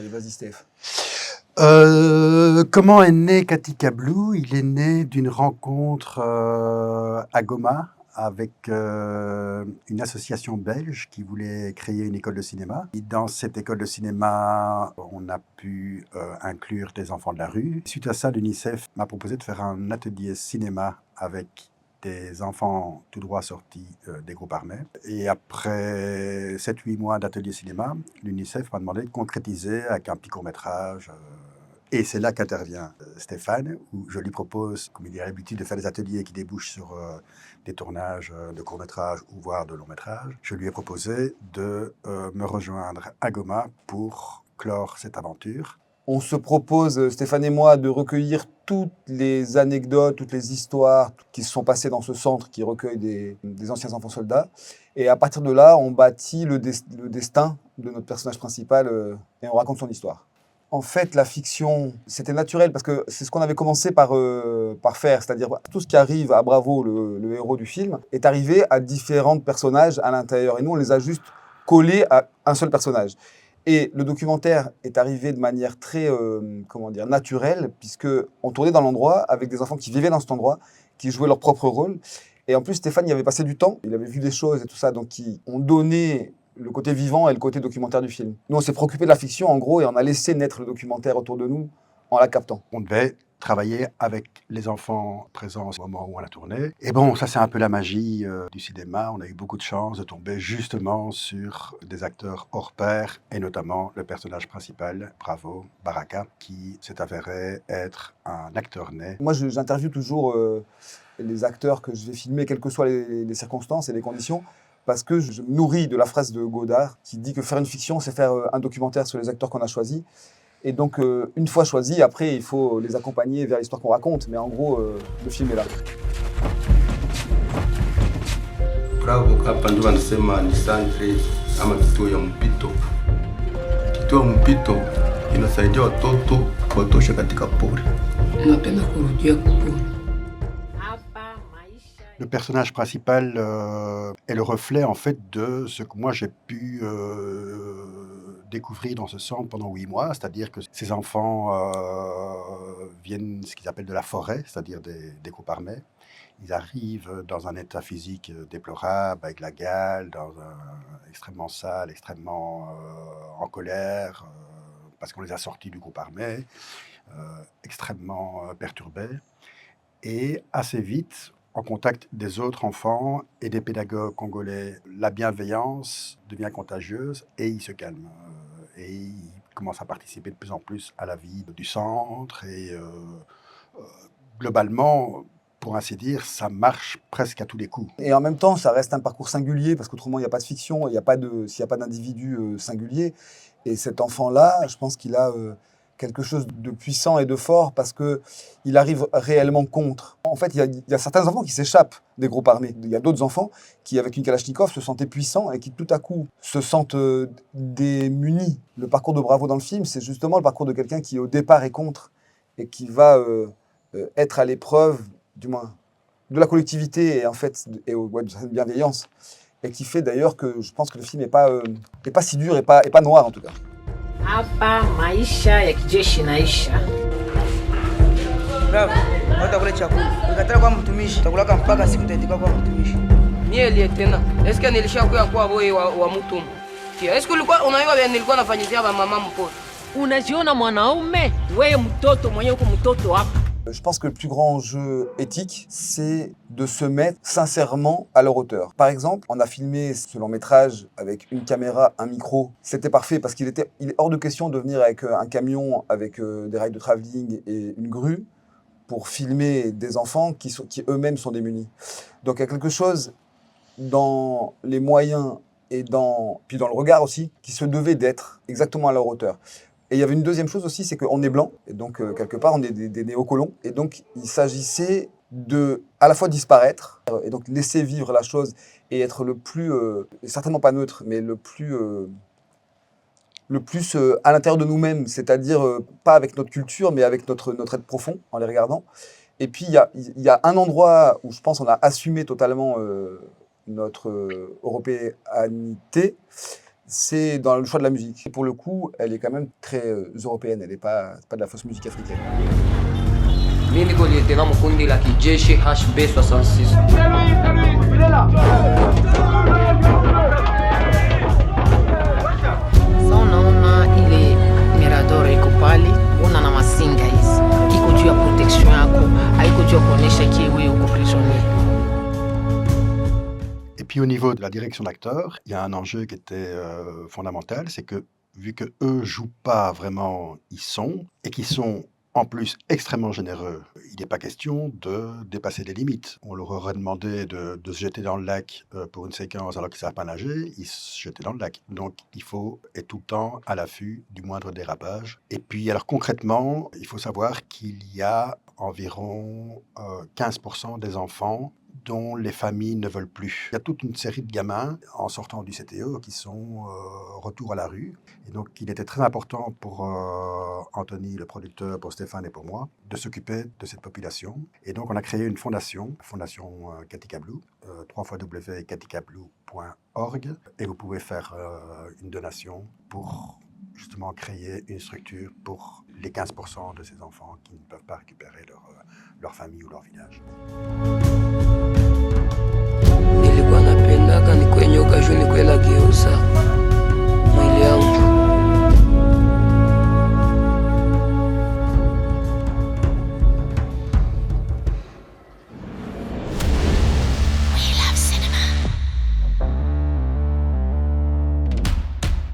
Allez, vas-y, Steph. Comment est né Katika Blue? Il est né d'une rencontre à Goma avec une association belge qui voulait créer une école de cinéma. Et dans cette école de cinéma, on a pu inclure des enfants de la rue. Suite à ça, l'UNICEF m'a proposé de faire un atelier cinéma avec des enfants tout droit sortis des groupes armés. Et après 7-8 mois d'atelier cinéma, l'UNICEF m'a demandé de concrétiser avec un petit court-métrage. Et c'est là qu'intervient Stéphane, où je lui propose, comme il a l'habitude de faire des ateliers qui débouchent sur des tournages de courts-métrages ou voire de longs-métrages, je lui ai proposé de me rejoindre à Goma pour clore cette aventure. On se propose, Stéphane et moi, de recueillir toutes les anecdotes, toutes les histoires qui se sont passées dans ce centre qui recueille des anciens enfants soldats. Et à partir de là, on bâtit le destin de notre personnage principal et on raconte son histoire. En fait, la fiction, c'était naturel parce que c'est ce qu'on avait commencé par faire. C'est-à-dire tout ce qui arrive à Bravo, le héros du film, est arrivé à différents personnages à l'intérieur. Et nous, on les a juste collés à un seul personnage. Et le documentaire est arrivé de manière très naturelle, puisqu'on tournait dans l'endroit avec des enfants qui vivaient dans cet endroit, qui jouaient leur propre rôle. Et en plus, Stéphane y avait passé du temps, il avait vu des choses et tout ça, donc qui ont donné le côté vivant et le côté documentaire du film. Nous, on s'est préoccupé de la fiction, en gros, et on a laissé naître le documentaire autour de nous en la captant. On devait travailler avec les enfants présents au moment où on a tourné. Et bon, ça c'est un peu la magie du cinéma. On a eu beaucoup de chance de tomber justement sur des acteurs hors pair, et notamment le personnage principal, Bravo, Baraka, qui s'est avéré être un acteur né. Moi, j'interviewe toujours les acteurs que je vais filmer, quelles que soient les circonstances et les conditions, parce que je me nourris de la phrase de Godard qui dit que faire une fiction, c'est faire un documentaire sur les acteurs qu'on a choisis. Et donc, une fois choisis, après, il faut les accompagner vers l'histoire qu'on raconte. Mais en gros, le film est là. Bravo hapa ndio wanasema ni centre ama kituo ya mpito. Kituo ya mpito inasaidia watoto kuwatosha katika pori. Napenda kurudia kupori. Le personnage principal est le reflet en fait de ce que moi j'ai pu découvrir dans ce centre pendant 8 mois, c'est-à-dire que ces enfants viennent ce qu'ils appellent de la forêt, c'est-à-dire des groupes armés. Ils arrivent dans un état physique déplorable, avec la gale, extrêmement sale, extrêmement en colère, parce qu'on les a sortis du groupe armé, extrêmement perturbés. Et assez vite, en contact des autres enfants et des pédagogues congolais, la bienveillance devient contagieuse et ils se calment. Et ils commencent à participer de plus en plus à la vie du centre. Et globalement, pour ainsi dire, ça marche presque à tous les coups. Et en même temps, ça reste un parcours singulier, parce qu'autrement, il n'y a pas de fiction, s'il n'y a pas d'individu singulier. Et cet enfant-là, je pense qu'il a quelque chose de puissant et de fort parce qu'il arrive réellement contre. En fait, il y a certains enfants qui s'échappent des groupes armés. Il y a d'autres enfants qui, avec une Kalachnikov, se sentaient puissants et qui, tout à coup, se sentent démunis. Le parcours de Bravo dans le film, c'est justement le parcours de quelqu'un qui, au départ, est contre et qui va être à l'épreuve, du moins, de la collectivité et, en fait, de cette bienveillance. Et qui fait d'ailleurs que je pense que le film n'est pas si dur et pas noir, en tout cas. Hapa maisha ya kijeshi naisha. Bravo, utakula chakula. Ukataka kwa mtumishi, utakulaka mpaka siku utaitika kwa mtumishi. Mie lieutenant, est-ce que nilishakuwa kwa boy wa mtumwa? Est-ce que ulikuwa unaiwa vile nilikuwa nafanyizia ba mama mpoto? Unajiona mwanaume? Wewe mtoto mwenyewe uko mtoto hapa. Je pense que le plus grand jeu éthique, c'est de se mettre sincèrement à leur hauteur. Par exemple, on a filmé ce long-métrage avec une caméra, un micro. C'était parfait parce il est hors de question de venir avec un camion, avec des rails de travelling et une grue pour filmer des enfants qui eux-mêmes sont démunis. Donc il y a quelque chose dans les moyens et puis dans le regard aussi qui se devait d'être exactement à leur hauteur. Et il y avait une deuxième chose aussi, c'est qu'on est blanc, et donc quelque part on est des néocolons, et donc il s'agissait de à la fois disparaître, et donc laisser vivre la chose, et être le plus, certainement pas neutre, mais le plus à l'intérieur de nous-mêmes, c'est-à-dire pas avec notre culture, mais avec notre être profond, en les regardant. Et puis il y a un endroit où je pense on a assumé totalement notre européanité, c'est dans le choix de la musique. Et pour le coup, elle est quand même très européenne, elle n'est pas de la fausse musique africaine. Mimi niko lieutenant mkundi la kijeshi HB66. Sasa unaona ile miradoro iko pale, una na masinga hizi, iko juu ya protection yako, haiko juu ya kuonesha kiwe uko prisonnier. Et puis au niveau de la direction d'acteurs, il y a un enjeu qui était fondamental, c'est que vu que eux jouent pas vraiment, ils sont, et qu'ils sont en plus extrêmement généreux, il n'est pas question de dépasser les limites. On leur aurait demandé de se jeter dans le lac pour une séquence alors qu'ils ne savent pas nager, ils se jetaient dans le lac. Donc il faut être tout le temps à l'affût du moindre dérapage. Et puis alors concrètement, il faut savoir qu'il y a environ 15% des enfants dont les familles ne veulent plus. Il y a toute une série de gamins en sortant du CTE qui sont retour à la rue. Et donc il était très important pour Anthony, le producteur, pour Stéphane et pour moi, de s'occuper de cette population. Et donc on a créé une fondation, Fondation Katika Blue, www.katikablue.org. Et vous pouvez faire une donation pour justement créer une structure pour les 15% de ces enfants qui ne peuvent pas récupérer leur famille ou leur village. Nilikuwa napendaka nikwe nyoka juu nikwe